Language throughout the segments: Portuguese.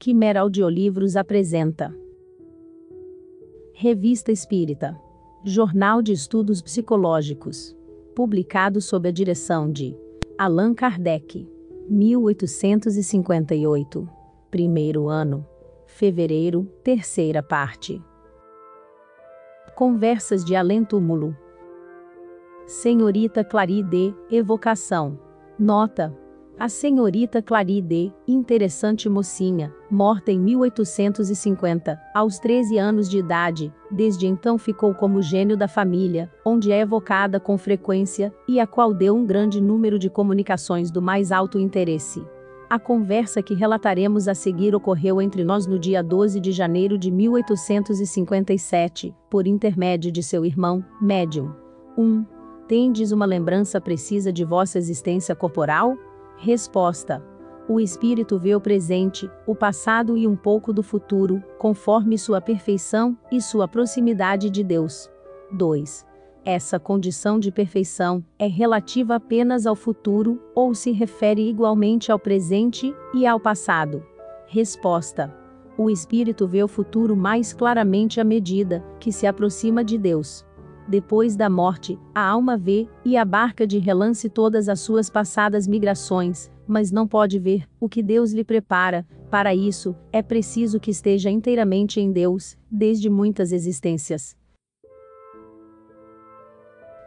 Quimera Audiolivros apresenta Revista Espírita, Jornal de Estudos Psicológicos, publicado sob a direção de Allan Kardec, 1858, primeiro ano, fevereiro, terceira parte. Conversas de além-túmulo. Senhorita Claride, evocação. Nota: a senhorita Claride, interessante mocinha, morta em 1850, aos 13 anos de idade, desde então ficou como gênio da família, onde é evocada com frequência, e a qual deu um grande número de comunicações do mais alto interesse. A conversa que relataremos a seguir ocorreu entre nós no dia 12 de janeiro de 1857, por intermédio de seu irmão, médium. 1. Tendes uma lembrança precisa de vossa existência corporal? Resposta: o espírito vê o presente, o passado e um pouco do futuro, conforme sua perfeição e sua proximidade de Deus. 2. Essa condição de perfeição é relativa apenas ao futuro, ou se refere igualmente ao presente e ao passado? Resposta: o espírito vê o futuro mais claramente à medida que se aproxima de Deus. Depois da morte, a alma vê e abarca de relance todas as suas passadas migrações, mas não pode ver o que Deus lhe prepara. Para isso, é preciso que esteja inteiramente em Deus, desde muitas existências.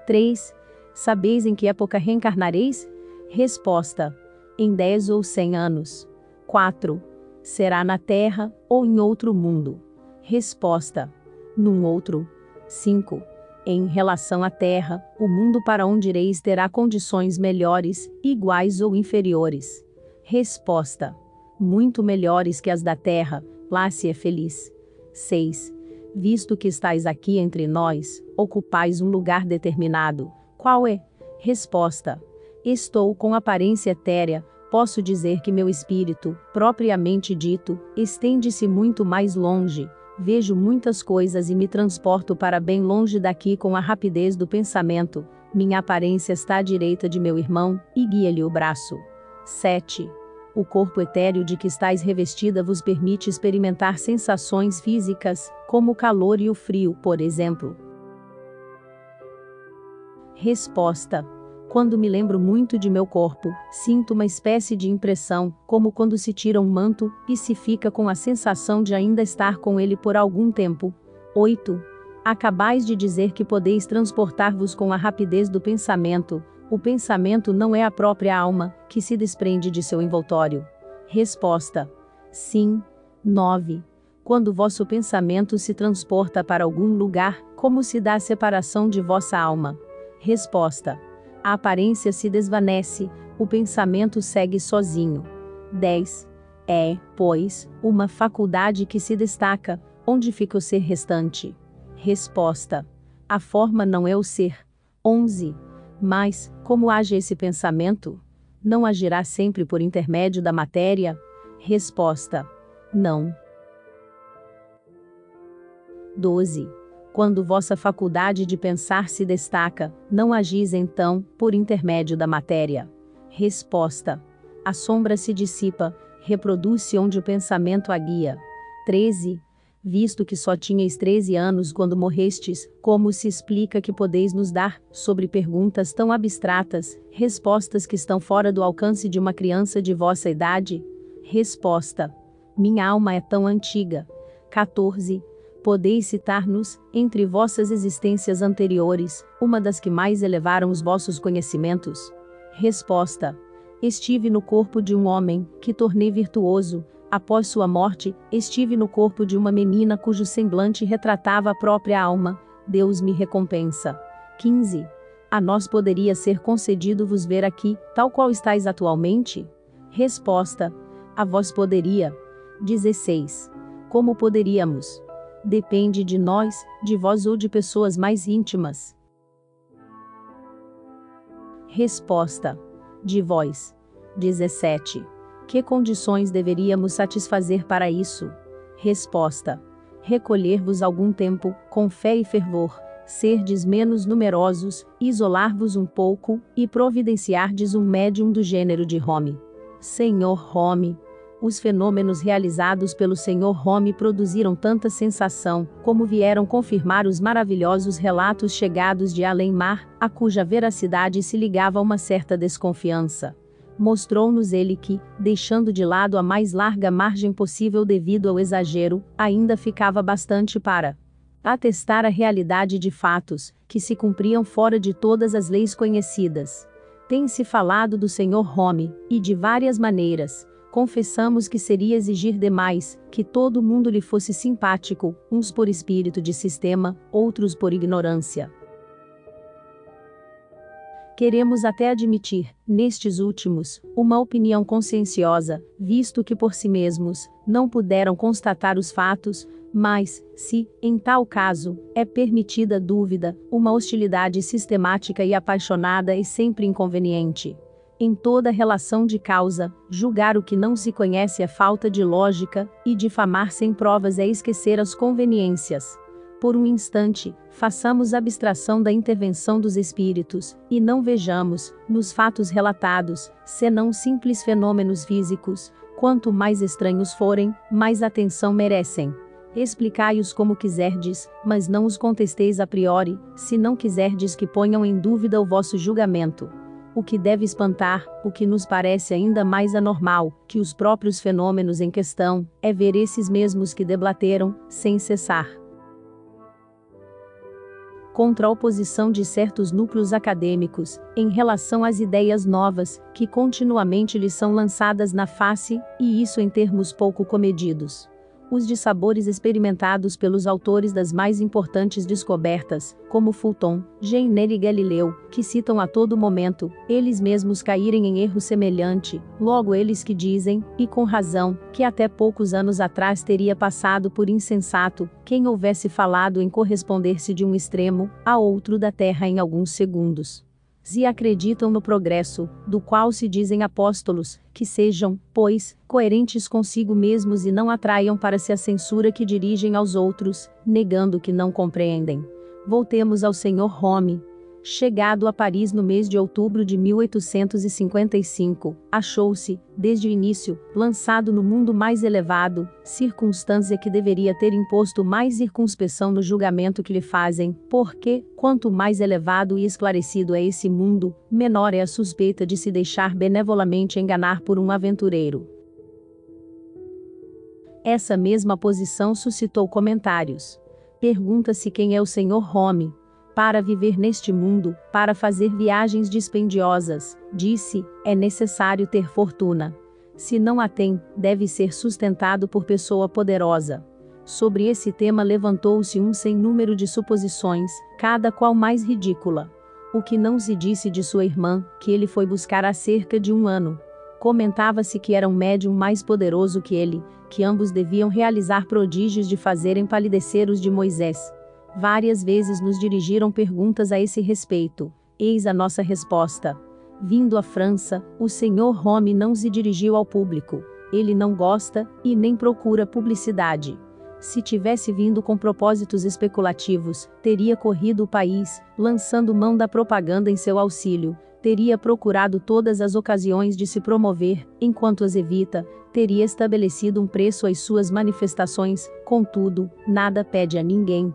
3. Sabeis em que época reencarnareis? Resposta: em 10 ou 100 anos. 4. Será na Terra ou em outro mundo? Resposta: num outro. 5. Em relação à Terra, o mundo para onde ireis terá condições melhores, iguais ou inferiores? Resposta: muito melhores que as da Terra, lá se é feliz. 6. Visto que estais aqui entre nós, ocupais um lugar determinado, qual é? Resposta: estou com aparência etérea, posso dizer que meu espírito, propriamente dito, estende-se muito mais longe. Vejo muitas coisas e me transporto para bem longe daqui com a rapidez do pensamento. Minha aparência está à direita de meu irmão, e guia-lhe o braço. 7. O corpo etéreo de que estais revestida vos permite experimentar sensações físicas, como o calor e o frio, por exemplo. Resposta: quando me lembro muito de meu corpo, sinto uma espécie de impressão, como quando se tira um manto, e se fica com a sensação de ainda estar com ele por algum tempo. 8. Acabais de dizer que podeis transportar-vos com a rapidez do pensamento. O pensamento não é a própria alma, que se desprende de seu envoltório? Resposta: sim. 9. Quando vosso pensamento se transporta para algum lugar, como se dá a separação de vossa alma? Resposta: a aparência se desvanece, o pensamento segue sozinho. 10. É, pois, uma faculdade que se destaca, onde fica o ser restante? Resposta: a forma não é o ser. 11. Mas, como age esse pensamento? Não agirá sempre por intermédio da matéria? Resposta: não. 12. Quando vossa faculdade de pensar se destaca, não agis então, por intermédio da matéria? Resposta: a sombra se dissipa, reproduz-se onde o pensamento a guia. 13. Visto que só tinhais 13 anos quando morrestes, como se explica que podeis nos dar, sobre perguntas tão abstratas, respostas que estão fora do alcance de uma criança de vossa idade? Resposta: minha alma é tão antiga. 14. Podeis citar-nos, entre vossas existências anteriores, uma das que mais elevaram os vossos conhecimentos? Resposta: estive no corpo de um homem, que tornei virtuoso. Após sua morte, estive no corpo de uma menina cujo semblante retratava a própria alma. Deus me recompensa. 15. A nós poderia ser concedido vos ver aqui, tal qual estáis atualmente? Resposta: a vós poderia. 16. Como poderíamos? Depende de nós, de vós ou de pessoas mais íntimas? Resposta: de vós. 17. Que condições deveríamos satisfazer para isso? Resposta: recolher-vos algum tempo, com fé e fervor, serdes menos numerosos, isolar-vos um pouco, e providenciardes um médium do gênero de Home. Senhor Home, os fenômenos realizados pelo Sr. Home produziram tanta sensação, como vieram confirmar os maravilhosos relatos chegados de além-mar, a cuja veracidade se ligava a uma certa desconfiança. Mostrou-nos ele que, deixando de lado a mais larga margem possível devido ao exagero, ainda ficava bastante para atestar a realidade de fatos, que se cumpriam fora de todas as leis conhecidas. Tem-se falado do Sr. Home, e de várias maneiras. Confessamos que seria exigir demais, que todo mundo lhe fosse simpático, uns por espírito de sistema, outros por ignorância. Queremos até admitir, nestes últimos, uma opinião conscienciosa, visto que por si mesmos, não puderam constatar os fatos, mas, se, em tal caso, é permitida dúvida, uma hostilidade sistemática e apaixonada é sempre inconveniente. Em toda relação de causa, julgar o que não se conhece é falta de lógica, e difamar sem provas é esquecer as conveniências. Por um instante, façamos abstração da intervenção dos espíritos, e não vejamos, nos fatos relatados, senão simples fenômenos físicos. Quanto mais estranhos forem, mais atenção merecem. Explicai-os como quiserdes, mas não os contesteis a priori, se não quiserdes que ponham em dúvida o vosso julgamento. O que deve espantar, o que nos parece ainda mais anormal, que os próprios fenômenos em questão, é ver esses mesmos que debateram, sem cessar, contra a oposição de certos núcleos acadêmicos, em relação às ideias novas, que continuamente lhes são lançadas na face, e isso em termos pouco comedidos. Os dissabores experimentados pelos autores das mais importantes descobertas, como Fulton, Jenner e Galileu, que citam a todo momento, eles mesmos caírem em erro semelhante, logo eles que dizem, e com razão, que até poucos anos atrás teria passado por insensato, quem houvesse falado em corresponder-se de um extremo a outro da Terra em alguns segundos. Se acreditam no progresso, do qual se dizem apóstolos, que sejam, pois, coerentes consigo mesmos e não atraiam para si a censura que dirigem aos outros, negando que não compreendem. Voltemos ao Sr. Home. Chegado a Paris no mês de outubro de 1855, achou-se, desde o início, lançado no mundo mais elevado, circunstância que deveria ter imposto mais circunspeção no julgamento que lhe fazem, porque, quanto mais elevado e esclarecido é esse mundo, menor é a suspeita de se deixar benevolamente enganar por um aventureiro. Essa mesma posição suscitou comentários. Pergunta-se quem é o Sr. Home. Para viver neste mundo, para fazer viagens dispendiosas, disse, é necessário ter fortuna. Se não a tem, deve ser sustentado por pessoa poderosa. Sobre esse tema levantou-se um sem número de suposições, cada qual mais ridícula. O que não se disse de sua irmã, que ele foi buscar há cerca de um ano. Comentava-se que era um médium mais poderoso que ele, que ambos deviam realizar prodígios de fazer empalidecer os de Moisés. Várias vezes nos dirigiram perguntas a esse respeito. Eis a nossa resposta. Vindo à França, o Sr. Home não se dirigiu ao público. Ele não gosta, e nem procura publicidade. Se tivesse vindo com propósitos especulativos, teria corrido o país, lançando mão da propaganda em seu auxílio, teria procurado todas as ocasiões de se promover, enquanto as evita, teria estabelecido um preço às suas manifestações, contudo, nada pede a ninguém.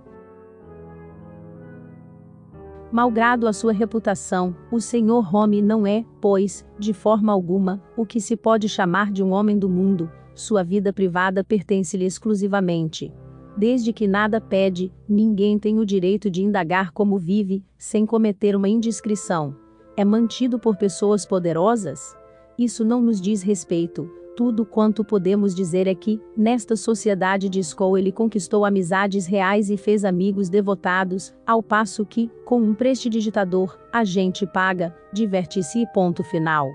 Malgrado a sua reputação, o Sr. Home não é, pois, de forma alguma, o que se pode chamar de um homem do mundo, sua vida privada pertence-lhe exclusivamente. Desde que nada pede, ninguém tem o direito de indagar como vive, sem cometer uma indiscrição. É mantido por pessoas poderosas? Isso não nos diz respeito. Tudo quanto podemos dizer é que, nesta sociedade de Skoll ele conquistou amizades reais e fez amigos devotados, ao passo que, com um prestidigitador, a gente paga, diverte-se e ponto final.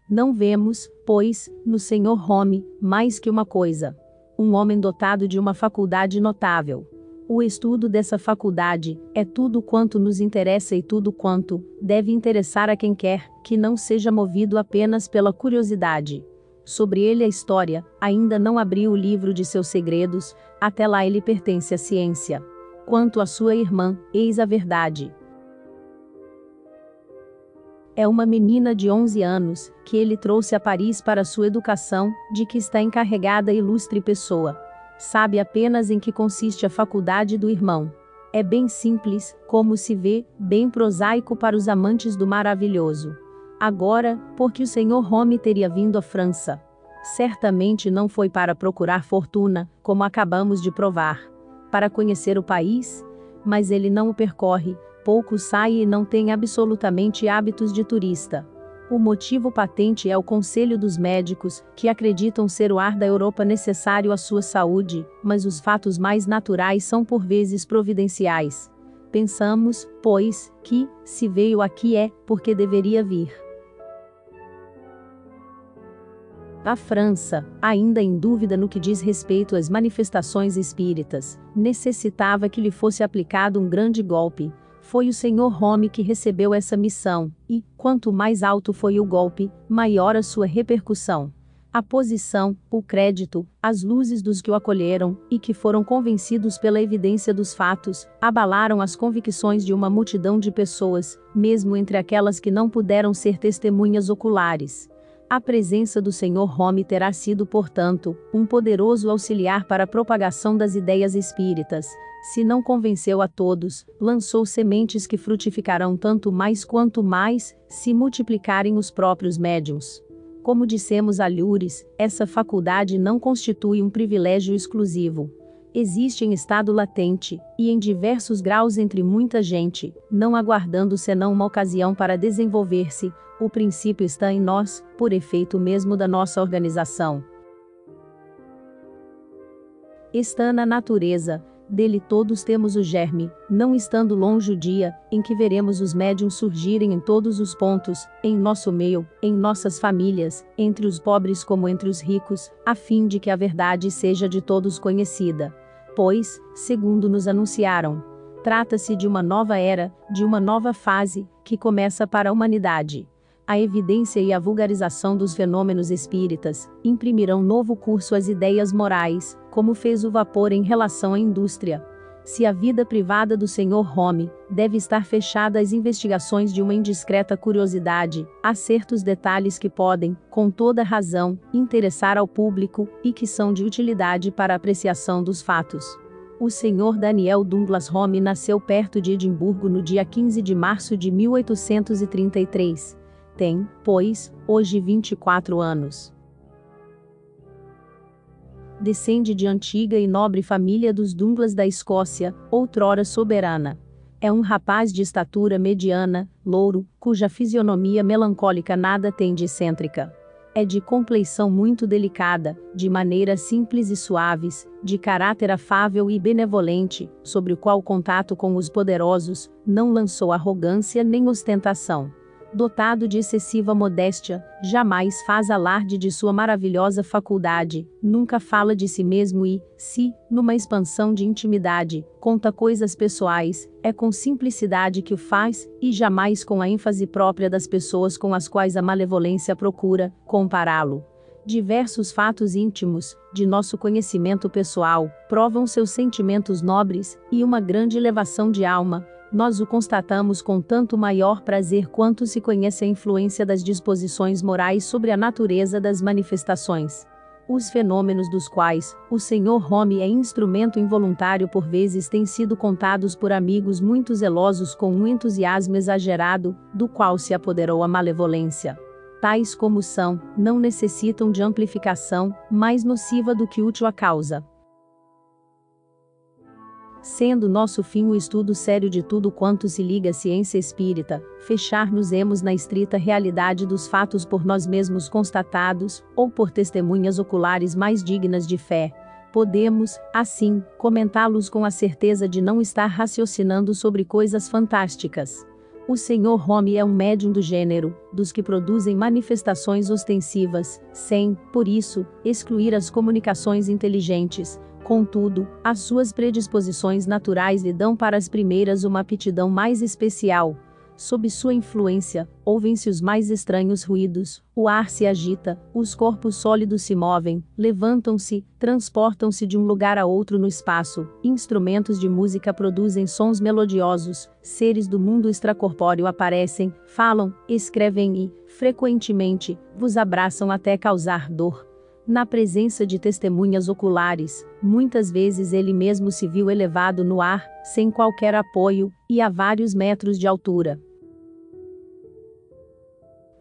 Não vemos, pois, no Sr. Home, mais que uma coisa. Um homem dotado de uma faculdade notável. O estudo dessa faculdade é tudo quanto nos interessa e tudo quanto deve interessar a quem quer, que não seja movido apenas pela curiosidade. Sobre ele a história ainda não abriu o livro de seus segredos, até lá ele pertence à ciência. Quanto à sua irmã, eis a verdade. É uma menina de 11 anos, que ele trouxe a Paris para sua educação, de que está encarregada a ilustre pessoa. Sabe apenas em que consiste a faculdade do irmão. É bem simples, como se vê, bem prosaico para os amantes do maravilhoso. Agora, porque o Sr. Home teria vindo à França. Certamente não foi para procurar fortuna, como acabamos de provar. Para conhecer o país? Mas ele não o percorre, pouco sai e não tem absolutamente hábitos de turista. O motivo patente é o conselho dos médicos, que acreditam ser o ar da Europa necessário à sua saúde, mas os fatos mais naturais são por vezes providenciais. Pensamos, pois, que, se veio aqui é, porque deveria vir. A França, ainda em dúvida no que diz respeito às manifestações espíritas, necessitava que lhe fosse aplicado um grande golpe. Foi o Sr. Home que recebeu essa missão, e, quanto mais alto foi o golpe, maior a sua repercussão. A posição, o crédito, as luzes dos que o acolheram, e que foram convencidos pela evidência dos fatos, abalaram as convicções de uma multidão de pessoas, mesmo entre aquelas que não puderam ser testemunhas oculares. A presença do Sr. Home terá sido, portanto, um poderoso auxiliar para a propagação das ideias espíritas. Se não convenceu a todos, lançou sementes que frutificarão tanto mais quanto mais se multiplicarem os próprios médiuns. Como dissemos a Lourdes, essa faculdade não constitui um privilégio exclusivo. Existe em estado latente, e em diversos graus entre muita gente, não aguardando senão uma ocasião para desenvolver-se. O princípio está em nós, por efeito mesmo da nossa organização. Está na natureza, dele todos temos o germe, não estando longe o dia, em que veremos os médiuns surgirem em todos os pontos, em nosso meio, em nossas famílias, entre os pobres como entre os ricos, a fim de que a verdade seja de todos conhecida. Pois, segundo nos anunciaram, trata-se de uma nova era, de uma nova fase, que começa para a humanidade. A evidência e a vulgarização dos fenômenos espíritas imprimirão novo curso às ideias morais, como fez o vapor em relação à indústria. Se a vida privada do Sr. Home deve estar fechada às investigações de uma indiscreta curiosidade, há certos detalhes que podem, com toda razão, interessar ao público e que são de utilidade para a apreciação dos fatos. O Sr. Daniel Douglas Home nasceu perto de Edimburgo no dia 15 de março de 1833. Tem, pois, hoje 24 anos. Descende de antiga e nobre família dos Douglas da Escócia, outrora soberana. É um rapaz de estatura mediana, louro, cuja fisionomia melancólica nada tem de excêntrica. É de compleição muito delicada, de maneiras simples e suaves, de caráter afável e benevolente, sobre o qual o contato com os poderosos não lançou arrogância nem ostentação. Dotado de excessiva modéstia, jamais faz alarde de sua maravilhosa faculdade, nunca fala de si mesmo e, se, numa expansão de intimidade, conta coisas pessoais, é com simplicidade que o faz, e jamais com a ênfase própria das pessoas com as quais a malevolência procura compará-lo. Diversos fatos íntimos, de nosso conhecimento pessoal, provam seus sentimentos nobres, e uma grande elevação de alma. Nós o constatamos com tanto maior prazer quanto se conhece a influência das disposições morais sobre a natureza das manifestações. Os fenômenos dos quais o Sr. Home é instrumento involuntário por vezes têm sido contados por amigos muito zelosos com um entusiasmo exagerado, do qual se apoderou a malevolência. Tais como são, não necessitam de amplificação, mais nociva do que útil à causa. Sendo nosso fim o estudo sério de tudo quanto se liga à ciência espírita, fechar-nos-emos na estrita realidade dos fatos por nós mesmos constatados, ou por testemunhas oculares mais dignas de fé. Podemos, assim, comentá-los com a certeza de não estar raciocinando sobre coisas fantásticas. O Sr. Home é um médium do gênero, dos que produzem manifestações ostensivas, sem, por isso, excluir as comunicações inteligentes. Contudo, as suas predisposições naturais lhe dão para as primeiras uma aptidão mais especial. Sob sua influência, ouvem-se os mais estranhos ruídos, o ar se agita, os corpos sólidos se movem, levantam-se, transportam-se de um lugar a outro no espaço, instrumentos de música produzem sons melodiosos, seres do mundo extracorpóreo aparecem, falam, escrevem e, frequentemente, vos abraçam até causar dor. Na presença de testemunhas oculares, muitas vezes ele mesmo se viu elevado no ar, sem qualquer apoio, e a vários metros de altura.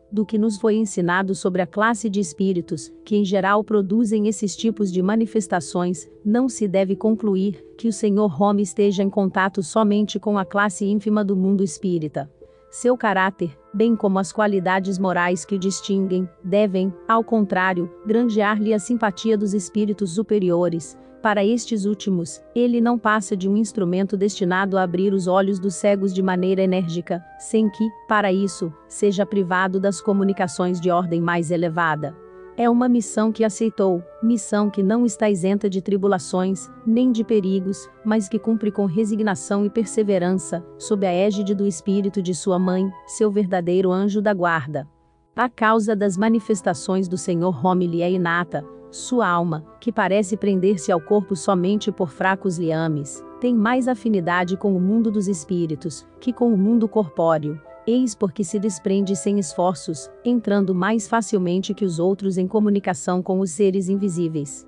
Do que nos foi ensinado sobre a classe de espíritos, que em geral produzem esses tipos de manifestações, não se deve concluir que o Sr. Home esteja em contato somente com a classe ínfima do mundo espírita. Seu caráter, bem como as qualidades morais que o distinguem, devem, ao contrário, granjear-lhe a simpatia dos espíritos superiores. Para estes últimos, ele não passa de um instrumento destinado a abrir os olhos dos cegos de maneira enérgica, sem que, para isso, seja privado das comunicações de ordem mais elevada. É uma missão que aceitou, missão que não está isenta de tribulações, nem de perigos, mas que cumpre com resignação e perseverança, sob a égide do espírito de sua mãe, seu verdadeiro anjo da guarda. A causa das manifestações do Sr. Home lhe é inata. Sua alma, que parece prender-se ao corpo somente por fracos liames, tem mais afinidade com o mundo dos espíritos, que com o mundo corpóreo. Eis porque se desprende sem esforços, entrando mais facilmente que os outros em comunicação com os seres invisíveis.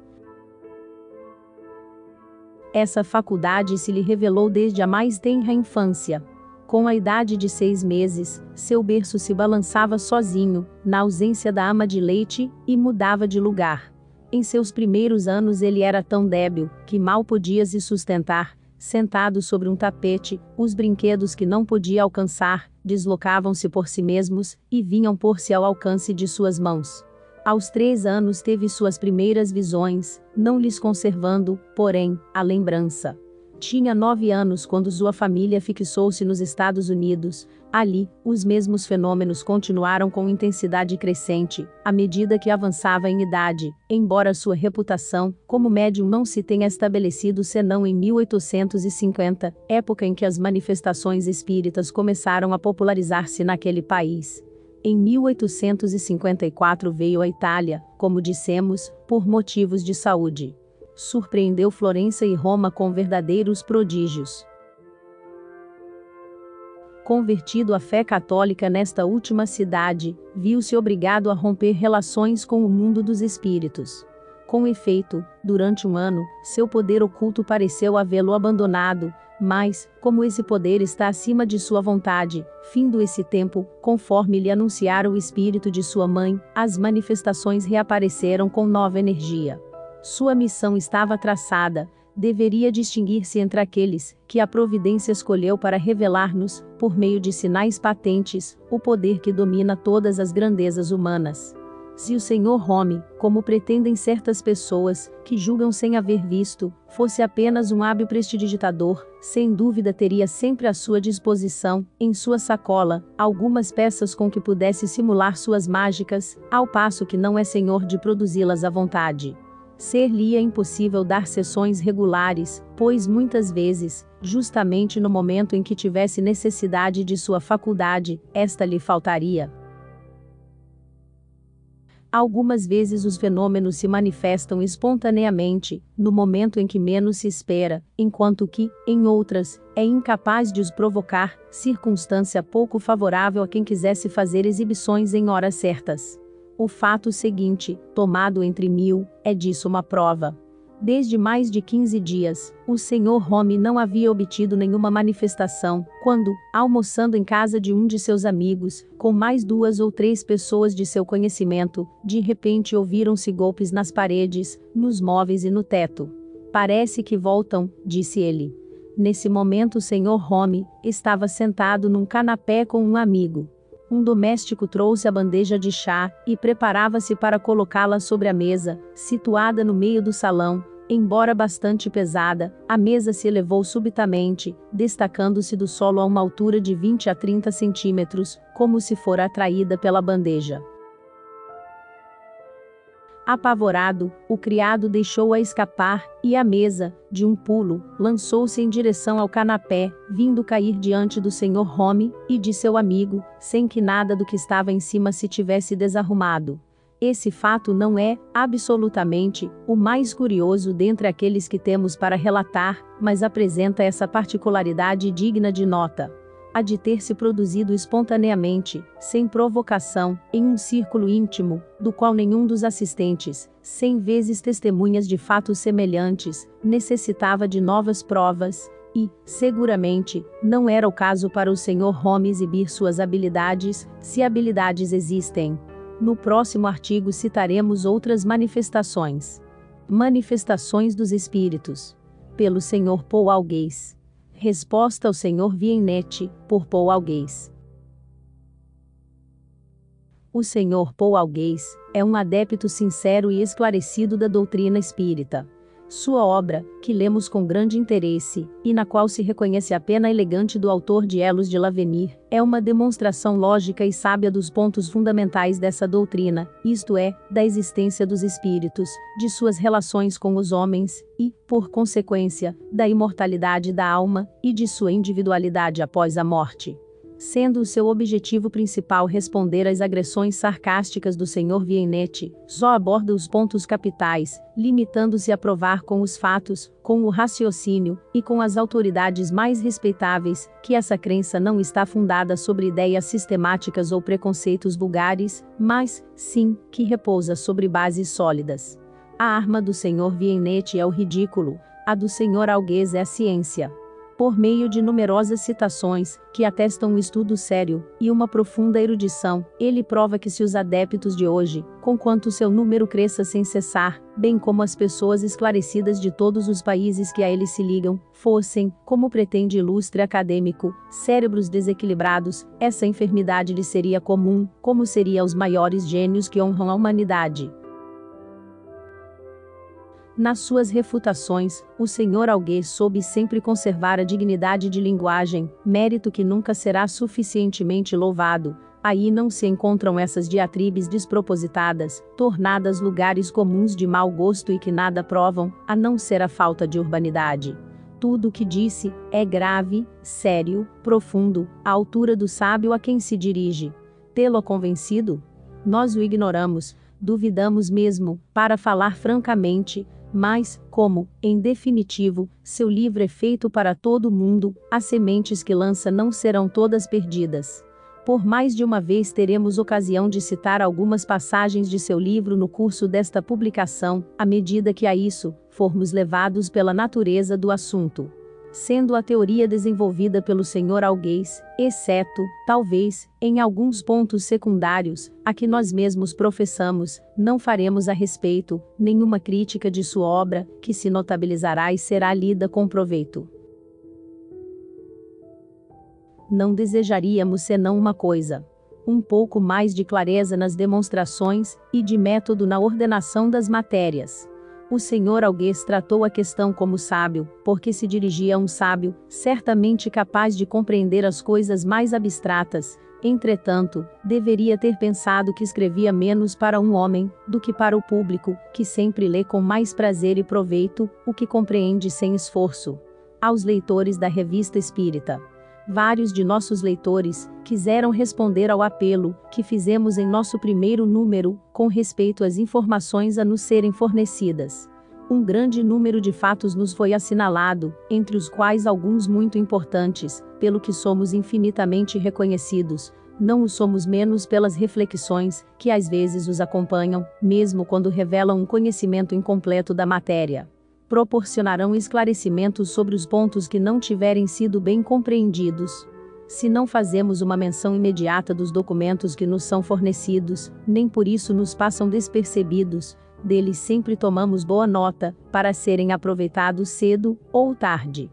Essa faculdade se lhe revelou desde a mais tenra infância. Com a idade de 6 meses, seu berço se balançava sozinho, na ausência da ama de leite, e mudava de lugar. Em seus primeiros anos ele era tão débil, que mal podia se sustentar. Sentado sobre um tapete, os brinquedos que não podia alcançar, deslocavam-se por si mesmos, e vinham pôr-se ao alcance de suas mãos. Aos 3 anos teve suas primeiras visões, não lhes conservando, porém, a lembrança. Tinha 9 anos quando sua família fixou-se nos Estados Unidos. Ali, os mesmos fenômenos continuaram com intensidade crescente, à medida que avançava em idade, embora sua reputação, como médium não se tenha estabelecido senão em 1850, época em que as manifestações espíritas começaram a popularizar-se naquele país. Em 1854 veio à Itália, como dissemos, por motivos de saúde. Surpreendeu Florença e Roma com verdadeiros prodígios. Convertido à fé católica nesta última cidade, viu-se obrigado a romper relações com o mundo dos espíritos. Com efeito, durante um ano, seu poder oculto pareceu havê-lo abandonado, mas, como esse poder está acima de sua vontade, findo esse tempo, conforme lhe anunciara o espírito de sua mãe, as manifestações reapareceram com nova energia. Sua missão estava traçada, deveria distinguir-se entre aqueles que a providência escolheu para revelar-nos, por meio de sinais patentes, o poder que domina todas as grandezas humanas. Se o Sr. Home, como pretendem certas pessoas, que julgam sem haver visto, fosse apenas um hábil prestidigitador, sem dúvida teria sempre à sua disposição, em sua sacola, algumas peças com que pudesse simular suas mágicas, ao passo que não é senhor de produzi-las à vontade. Ser-lhe-ia impossível dar sessões regulares, pois muitas vezes, justamente no momento em que tivesse necessidade de sua faculdade, esta lhe faltaria. Algumas vezes os fenômenos se manifestam espontaneamente, no momento em que menos se espera, enquanto que, em outras, é incapaz de os provocar, circunstância pouco favorável a quem quisesse fazer exibições em horas certas. O fato seguinte, tomado entre 1000, é disso uma prova. Desde mais de 15 dias, o Sr. Home não havia obtido nenhuma manifestação, quando, almoçando em casa de um de seus amigos, com mais 2 ou 3 pessoas de seu conhecimento, de repente ouviram-se golpes nas paredes, nos móveis e no teto. Parece que voltam, disse ele. Nesse momento o Sr. Home estava sentado num canapé com um amigo. Um doméstico trouxe a bandeja de chá, e preparava-se para colocá-la sobre a mesa, situada no meio do salão. Embora bastante pesada, a mesa se elevou subitamente, destacando-se do solo a uma altura de 20 a 30 centímetros, como se fora atraída pela bandeja. Apavorado, o criado deixou-a escapar, e à mesa, de um pulo, lançou-se em direção ao canapé, vindo cair diante do Sr. Home e de seu amigo, sem que nada do que estava em cima se tivesse desarrumado. Esse fato não é, absolutamente, o mais curioso dentre aqueles que temos para relatar, mas apresenta essa particularidade digna de nota. A de ter se produzido espontaneamente, sem provocação, em um círculo íntimo, do qual nenhum dos assistentes, 100 vezes testemunhas de fatos semelhantes, necessitava de novas provas, e, seguramente, não era o caso para o Sr. Home exibir suas habilidades, se habilidades existem. No próximo artigo citaremos outras manifestações. Manifestações dos Espíritos. Pelo Sr. Paul Algeiss. Resposta ao Sr. Viennet, por Paul Algeiss. O Sr. Paul Algeiss é um adepto sincero e esclarecido da doutrina espírita. Sua obra, que lemos com grande interesse, e na qual se reconhece a pena elegante do autor de Elos de l'Avenir, é uma demonstração lógica e sábia dos pontos fundamentais dessa doutrina, isto é, da existência dos espíritos, de suas relações com os homens, e, por consequência, da imortalidade da alma, e de sua individualidade após a morte. Sendo o seu objetivo principal responder às agressões sarcásticas do Sr. Viennet, só aborda os pontos capitais, limitando-se a provar com os fatos, com o raciocínio, e com as autoridades mais respeitáveis, que essa crença não está fundada sobre ideias sistemáticas ou preconceitos vulgares, mas, sim, que repousa sobre bases sólidas. A arma do Sr. Viennet é o ridículo, a do Sr. Algeiss é a ciência. Por meio de numerosas citações, que atestam um estudo sério, e uma profunda erudição, ele prova que se os adeptos de hoje, conquanto seu número cresça sem cessar, bem como as pessoas esclarecidas de todos os países que a ele se ligam, fossem, como pretende ilustre acadêmico, cérebros desequilibrados, essa enfermidade lhe seria comum, como seria aos maiores gênios que honram a humanidade. Nas suas refutações, o Sr. Algeiss soube sempre conservar a dignidade de linguagem, mérito que nunca será suficientemente louvado. Aí não se encontram essas diatribes despropositadas, tornadas lugares comuns de mau gosto e que nada provam, a não ser a falta de urbanidade. Tudo o que disse é grave, sério, profundo, à altura do sábio a quem se dirige. Tê-lo convencido? Nós o ignoramos, duvidamos mesmo, para falar francamente. Mas, como, em definitivo, seu livro é feito para todo mundo, as sementes que lança não serão todas perdidas. Por mais de uma vez teremos ocasião de citar algumas passagens de seu livro no curso desta publicação, à medida que a isso formos levados pela natureza do assunto. Sendo a teoria desenvolvida pelo Sr. Algeiss, exceto, talvez, em alguns pontos secundários, a que nós mesmos professamos, não faremos a respeito nenhuma crítica de sua obra, que se notabilizará e será lida com proveito. Não desejaríamos senão uma coisa: um pouco mais de clareza nas demonstrações, e de método na ordenação das matérias. O Sr. Algeiss tratou a questão como sábio, porque se dirigia a um sábio, certamente capaz de compreender as coisas mais abstratas. Entretanto, deveria ter pensado que escrevia menos para um homem, do que para o público, que sempre lê com mais prazer e proveito, o que compreende sem esforço. Aos leitores da Revista Espírita. Vários de nossos leitores quiseram responder ao apelo que fizemos em nosso primeiro número, com respeito às informações a nos serem fornecidas. Um grande número de fatos nos foi assinalado, entre os quais alguns muito importantes, pelo que somos infinitamente reconhecidos. Não o somos menos pelas reflexões, que às vezes os acompanham, mesmo quando revelam um conhecimento incompleto da matéria. Proporcionarão esclarecimentos sobre os pontos que não tiverem sido bem compreendidos. Se não fazemos uma menção imediata dos documentos que nos são fornecidos, nem por isso nos passam despercebidos, deles sempre tomamos boa nota, para serem aproveitados cedo ou tarde.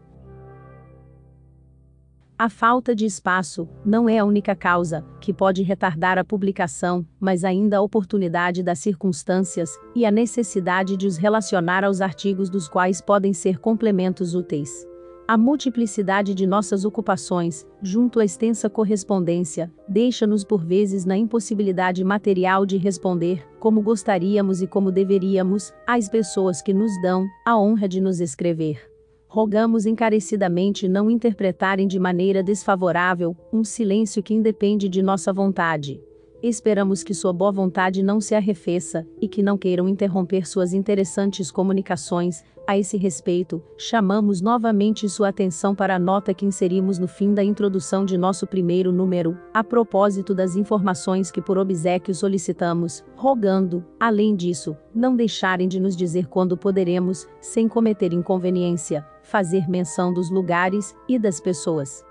A falta de espaço não é a única causa que pode retardar a publicação, mas ainda a oportunidade das circunstâncias e a necessidade de os relacionar aos artigos dos quais podem ser complementos úteis. A multiplicidade de nossas ocupações, junto à extensa correspondência, deixa-nos por vezes na impossibilidade material de responder, como gostaríamos e como deveríamos, às pessoas que nos dão a honra de nos escrever. Rogamos encarecidamente não interpretarem de maneira desfavorável um silêncio que independe de nossa vontade. Esperamos que sua boa vontade não se arrefeça, e que não queiram interromper suas interessantes comunicações. A esse respeito, chamamos novamente sua atenção para a nota que inserimos no fim da introdução de nosso primeiro número, a propósito das informações que por obséquio solicitamos, rogando, além disso, não deixarem de nos dizer quando poderemos, sem cometer inconveniência, fazer menção dos lugares e das pessoas.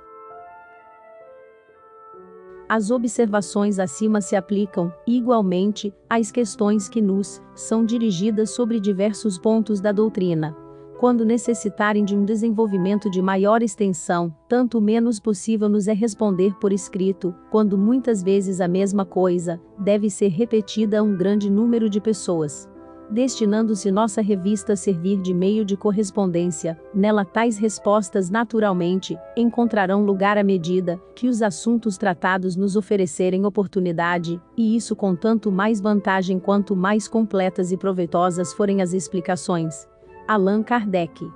As observações acima se aplicam, igualmente, às questões que nos são dirigidas sobre diversos pontos da doutrina. Quando necessitarem de um desenvolvimento de maior extensão, tanto menos possível nos é responder por escrito, quando muitas vezes a mesma coisa deve ser repetida a um grande número de pessoas. Destinando-se nossa revista a servir de meio de correspondência, nela tais respostas naturalmente encontrarão lugar à medida que os assuntos tratados nos oferecerem oportunidade, e isso com tanto mais vantagem quanto mais completas e proveitosas forem as explicações. Allan Kardec.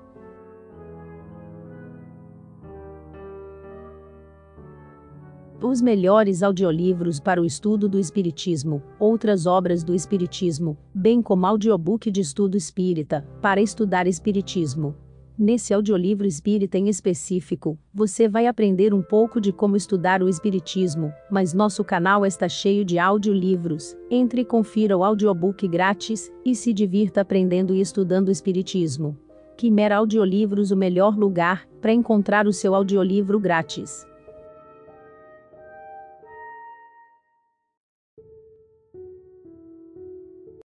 Os melhores audiolivros para o estudo do Espiritismo, outras obras do Espiritismo, bem como audiobook de estudo espírita, para estudar Espiritismo. Nesse audiolivro espírita em específico, você vai aprender um pouco de como estudar o Espiritismo, mas nosso canal está cheio de audiolivros. Entre e confira o audiobook grátis, e se divirta aprendendo e estudando o Espiritismo. Quimera Audiolivros, o melhor lugar para encontrar o seu audiolivro grátis.